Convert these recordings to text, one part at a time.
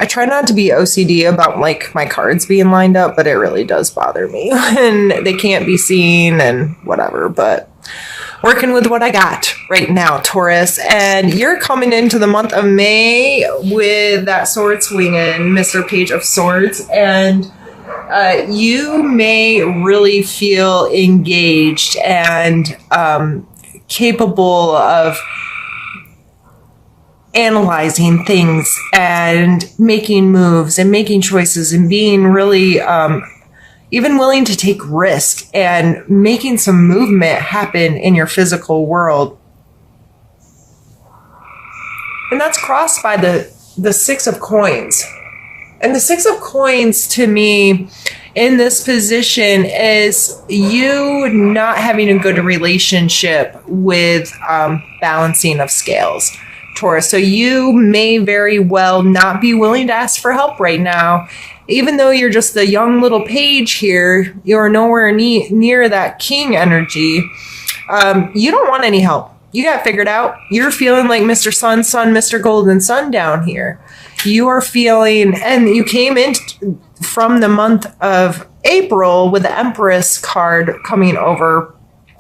I try not to be OCD about like my cards being lined up, but it really does bother me when they can't be seen and whatever. But working with what I got right now, Taurus. And you're coming into the month of May with that sword swinging, Mr. Page of Swords. And you may really feel engaged and capable of analyzing things and making moves and making choices and being really even willing to take risk and making some movement happen in your physical world. And that's crossed by the Six of Coins. And the Six of Coins to me in this position is you not having a good relationship with balancing of scales, Taurus. So you may very well not be willing to ask for help right now. Even though you're just a young little page here, you're nowhere near that king energy. You don't want any help. You got it figured out. You're feeling like Mr. Sun, Mr. Golden Sun down here. You are feeling, and you came in from the month of April with the Empress card coming over.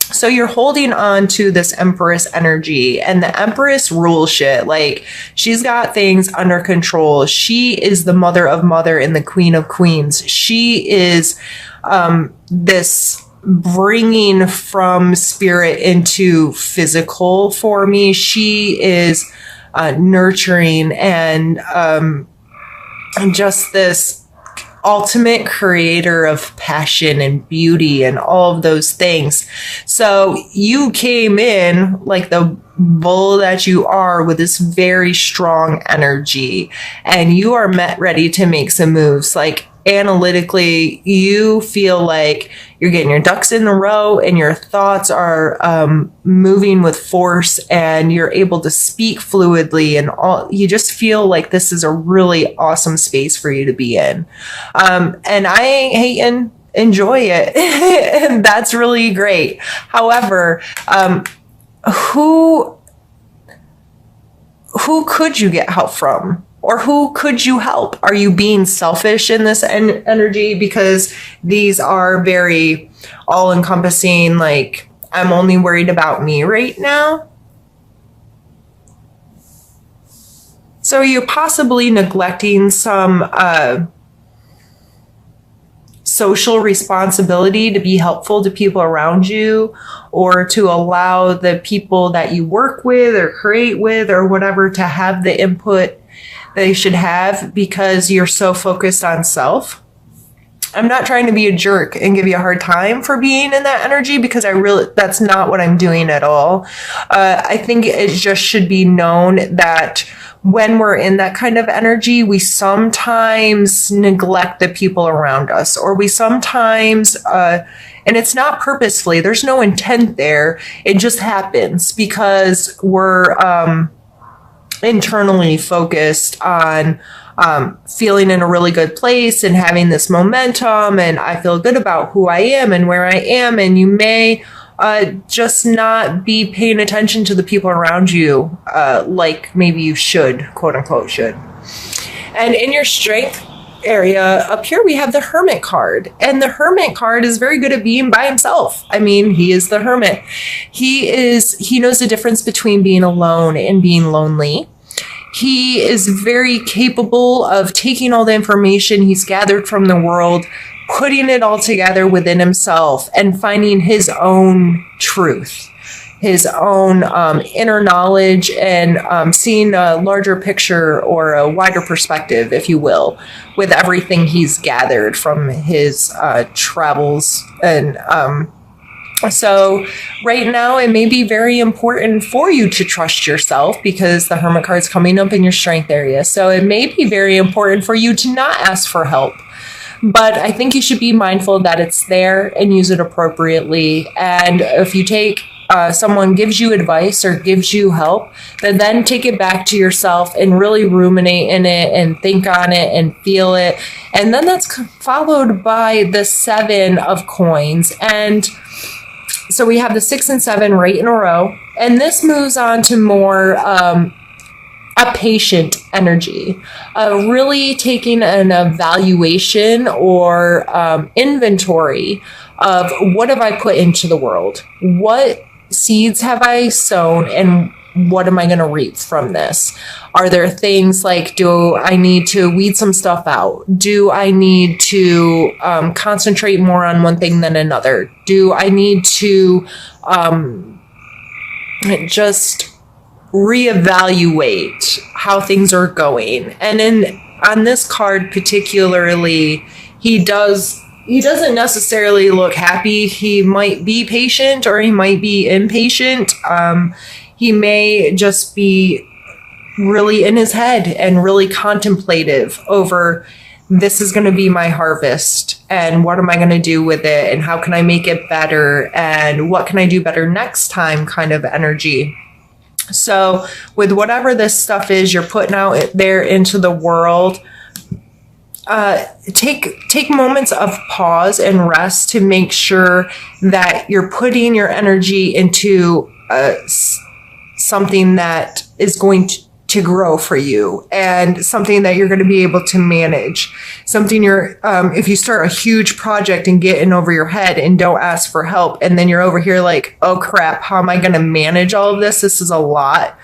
So you're holding on to this Empress energy, and the Empress rules shit. Like, she's got things under control. She is the mother of mother and the queen of queens. She is this bringing from spirit into physical for me. She is nurturing and just this ultimate creator of passion and beauty and all of those things. So you came in like the bull that you are with this very strong energy, and you are ready to make some moves. Like, analytically, you feel like you're getting your ducks in a row and your thoughts are moving with force, and you're able to speak fluidly, and all. You just feel like this is a really awesome space for you to be in. And I ain't hating, enjoy it. And that's really great. However, who could you get help from? Or who could you help? Are you being selfish in this energy? Because these are very all-encompassing, like, I'm only worried about me right now. So you're possibly neglecting some social responsibility to be helpful to people around you, or to allow the people that you work with or create with or whatever to have the input they should have, because you're so focused on self. I'm not trying to be a jerk and give you a hard time for being in that energy, because that's not what I'm doing at all. I think it just should be known that when we're in that kind of energy, we sometimes neglect the people around us, or we sometimes, and it's not purposefully, there's no intent there. It just happens because we're, internally focused on feeling in a really good place and having this momentum, and I feel good about who I am and where I am, and you may just not be paying attention to the people around you like maybe you should, quote unquote should. And in your strength area up here, we have the Hermit card, and the Hermit card is very good at being by himself. I mean, he is the hermit. He knows the difference between being alone and being lonely. He is very capable of taking all the information he's gathered from the world, putting it all together within himself, and finding his own truth, his own inner knowledge, and seeing a larger picture or a wider perspective, if you will, with everything he's gathered from his travels. And so right now, it may be very important for you to trust yourself, because the Hermit card is coming up in your strength area. So it may be very important for you to not ask for help. But I think you should be mindful that it's there and use it appropriately. And if you take someone gives you advice or gives you help, then take it back to yourself and really ruminate in it and think on it and feel it. And then that's followed by the 7 of coins. And so we have the 6 and 7 right in a row. And this moves on to more, I a patient energy, really taking an evaluation or inventory of what have I put into the world? What seeds have I sown, and what am I going to reap from this? Are there things like, do I need to weed some stuff out? Do I need to concentrate more on one thing than another? Do I need to just reevaluate how things are going? And on this card particularly, he doesn't necessarily look happy. He might be patient or he might be impatient. He may just be really in his head and really contemplative over, this is going to be my harvest and what am I going to do with it and how can I make it better and what can I do better next time kind of energy. So with whatever this stuff is you're putting out there into the world, take moments of pause and rest to make sure that you're putting your energy into something that is going to grow for you and something that you're going to be able to manage. Something if you start a huge project and get in over your head and don't ask for help, and then you're over here like, oh crap, how am I going to manage all of this? This is a lot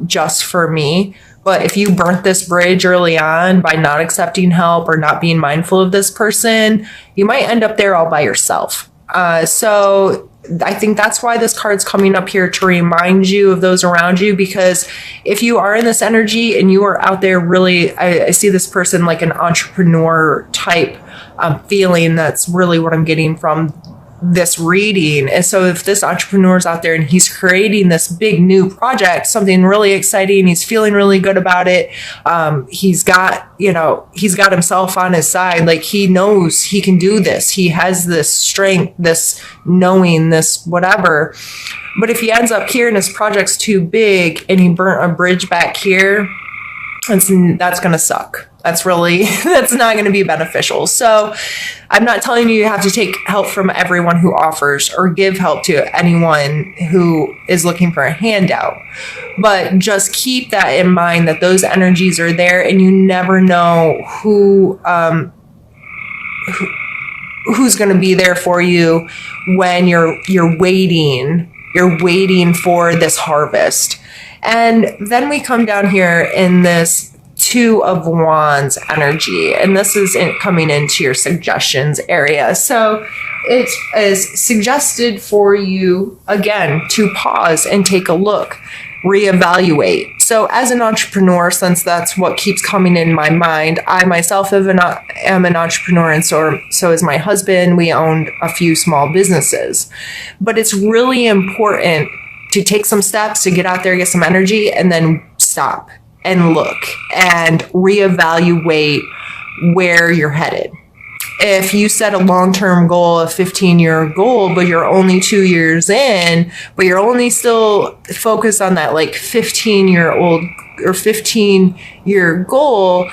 just for me. But if you burnt this bridge early on by not accepting help or not being mindful of this person, you might end up there all by yourself. So I think that's why this card's coming up here, to remind you of those around you, because if you are in this energy and you are out there really, I see this person like an entrepreneur type feeling. That's really what I'm getting from this reading. And so if this entrepreneur is out there and he's creating this big new project, something really exciting, he's feeling really good about it. He's got himself on his side. Like, he knows he can do this. He has this strength, this knowing, this whatever. But if he ends up here and his project's too big and he burnt a bridge back here, that's going to suck. That's not going to be beneficial. So I'm not telling you have to take help from everyone who offers or give help to anyone who is looking for a handout. But just keep that in mind, that those energies are there and you never know who's going to be there for you when you're waiting for this harvest. And then we come down here in this Two of Wands energy, and this is coming into your suggestions area. So it is suggested for you, again, to pause and take a look, reevaluate. So as an entrepreneur, since that's what keeps coming in my mind, I myself am an entrepreneur, and so is my husband. We owned a few small businesses. But it's really important to take some steps, to get out there, get some energy, and then stop and look and reevaluate where you're headed. If you set a long-term goal, a 15-year goal, but you're only 2 years in, but you're only still focused on that like 15-year-old or 15-year goal,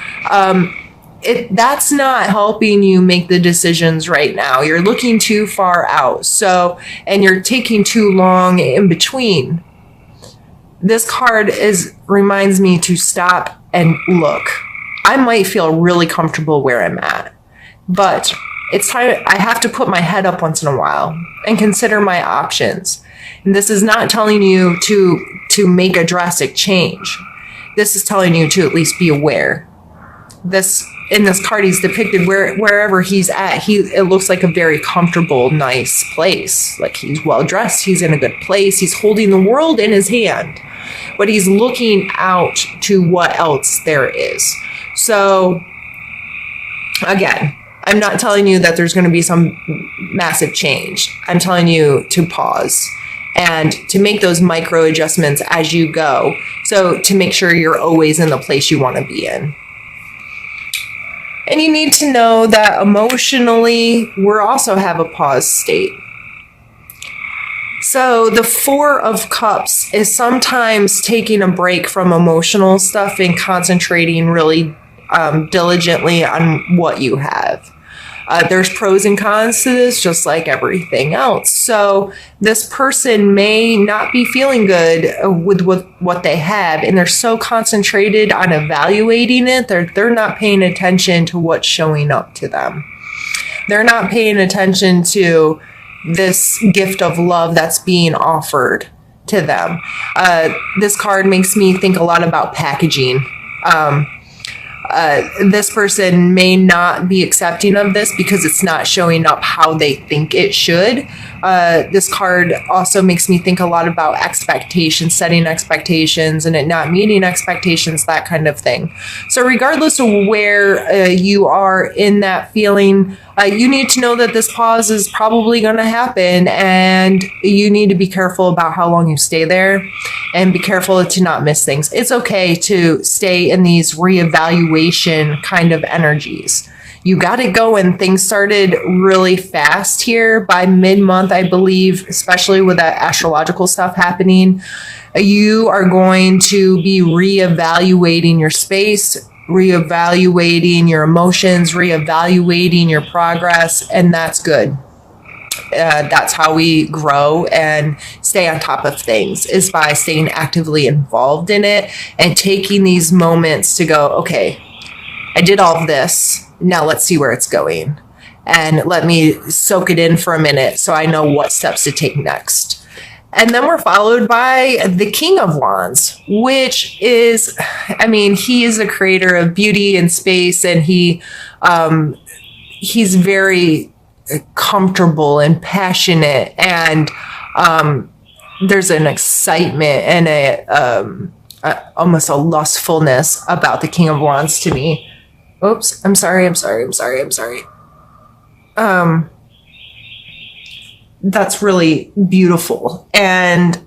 that's not helping you make the decisions right now. You're looking too far out. So, and you're taking too long in between. This card reminds me to stop and look. I might feel really comfortable where I'm at, but it's time. I have to put my head up once in a while and consider my options. And this is not telling you to make a drastic change. This is telling you to at least be aware. In this card, he's depicted wherever he's at. It looks like a very comfortable, nice place. Like, he's well dressed. He's in a good place. He's holding the world in his hand, but he's looking out to what else there is. So again, I'm not telling you that there's going to be some massive change. I'm telling you to pause and to make those micro adjustments as you go. So to make sure you're always in the place you want to be in. And you need to know that emotionally, we also have a pause state. So the Four of Cups is sometimes taking a break from emotional stuff and concentrating really diligently on what you have. There's pros and cons to this, just like everything else. So this person may not be feeling good with what they have, and they're so concentrated on evaluating it, they're not paying attention to what's showing up to them. They're not paying attention to this gift of love that's being offered to them. This card makes me think a lot about packaging. This person may not be accepting of this because it's not showing up how they think it should. This card also makes me think a lot about expectations, setting expectations, and it not meeting expectations, that kind of thing. So regardless of where you are in that feeling, you need to know that this pause is probably going to happen, and you need to be careful about how long you stay there and be careful to not miss things. It's okay to stay in these reevaluation kind of energies. You got it going. Things started really fast here by mid-month, I believe, especially with that astrological stuff happening. You are going to be reevaluating your space, reevaluating your emotions, reevaluating your progress, and that's good. That's how we grow and stay on top of things, is by staying actively involved in it and taking these moments to go, okay, I did all of this. Now let's see where it's going. And let me soak it in for a minute so I know what steps to take next. And then we're followed by the King of Wands, which is, I mean, he is a creator of beauty and space, and he's very comfortable and passionate, and there's an excitement and almost a lustfulness about the King of Wands to me. Oops, I'm sorry. That's really beautiful. And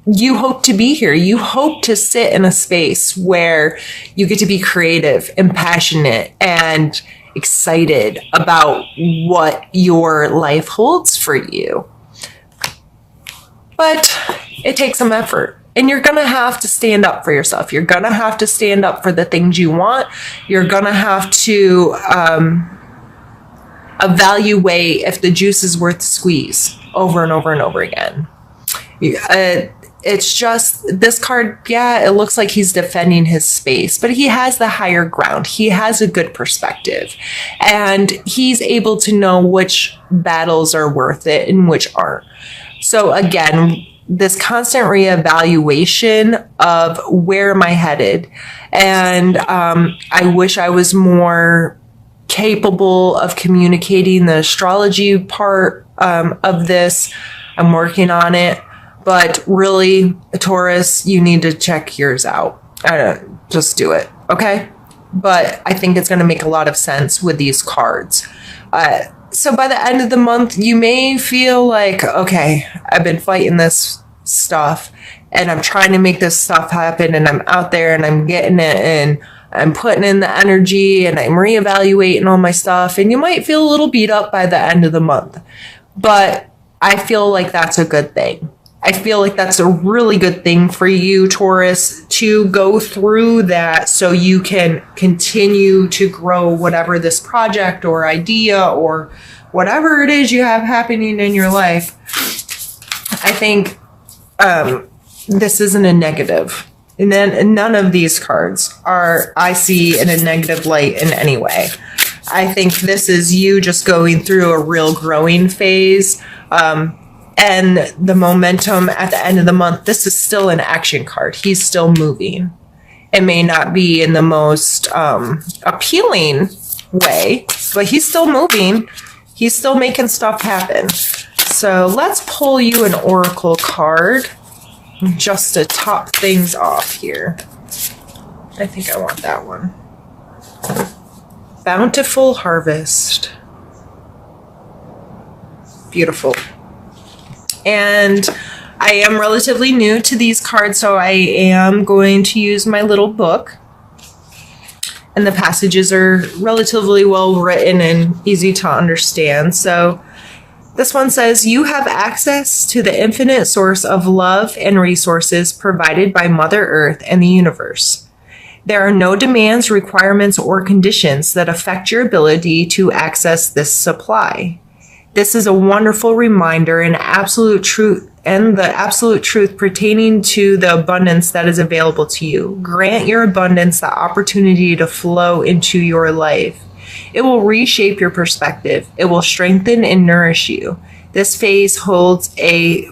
you hope to be here. You hope to sit in a space where you get to be creative and passionate and excited about what your life holds for you. But it takes some effort. And you're going to have to stand up for yourself. You're going to have to stand up for the things you want. You're going to have to evaluate if the juice is worth the squeeze over and over and over again. It's just this card, yeah, it looks like he's defending his space, but he has the higher ground. He has a good perspective, and he's able to know which battles are worth it and which aren't. So again, this constant reevaluation of where am I headed? And I wish I was more capable of communicating the astrology part of this. I'm working on it. But really, Taurus, you need to check yours out. Just do it, okay? But I think it's going to make a lot of sense with these cards. So by the end of the month, you may feel like, okay, I've been fighting this stuff, and I'm trying to make this stuff happen, and I'm out there, and I'm getting it, and I'm putting in the energy, and I'm reevaluating all my stuff, and you might feel a little beat up by the end of the month. But I feel like that's a good thing. I feel like that's a really good thing for you, Taurus, to go through that so you can continue to grow whatever this project or idea or whatever it is you have happening in your life. I think this isn't a negative. And then none of these cards are, I see, in a negative light in any way. I think this is you just going through a real growing phase. And the momentum at the end of the month, this is still an action card. He's still moving. It may not be in the most appealing way, but he's still moving. He's still making stuff happen. So let's pull you an oracle card just to top things off here. I think I want that one. Bountiful Harvest. Beautiful. And I am relatively new to these cards, so I am going to use my little book. And the passages are relatively well written and easy to understand. So this one says, you have access to the infinite source of love and resources provided by Mother Earth and the universe. There are no demands, requirements, or conditions that affect your ability to access this supply. This is a wonderful reminder and absolute truth and the absolute truth pertaining to the abundance that is available to you. Grant your abundance the opportunity to flow into your life. It will reshape your perspective. It will strengthen and nourish you. This phase holds a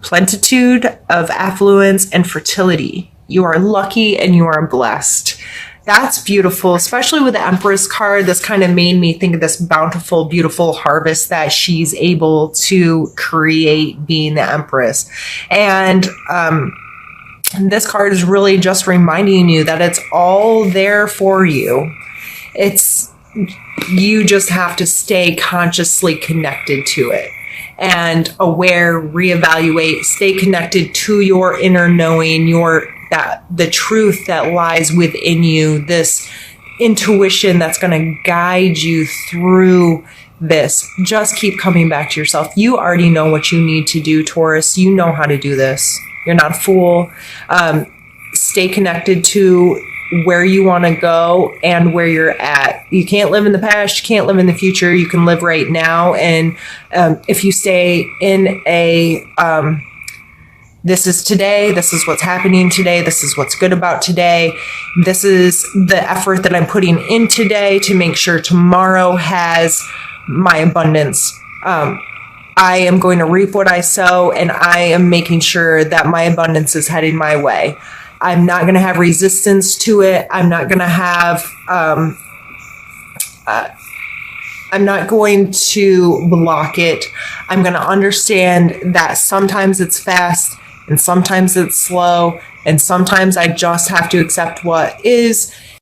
plenitude of affluence and fertility. You are lucky and you are blessed. That's beautiful, especially with the Empress card. This kind of made me think of this bountiful, beautiful harvest that she's able to create being the Empress. And this card is really just reminding you that it's all there for you. You just have to stay consciously connected to it and aware, reevaluate, stay connected to your inner knowing, the truth that lies within you, this intuition that's going to guide you through this. Just keep coming back to yourself. You already know what you need to do, Taurus. You know how to do this. You're not a fool. Stay connected to where you want to go and where you're at. You can't live in the past. You can't live in the future. You can live right now. And if you stay in this is today, this is what's happening today, this is what's good about today, this is the effort that I'm putting in today to make sure tomorrow has my abundance. I am going to reap what I sow, and I am making sure that my abundance is heading my way. I'm not going to have resistance to it. I'm not going to have, I'm not going to block it. I'm going to understand that sometimes it's fast and sometimes it's slow, and sometimes I just have to accept what is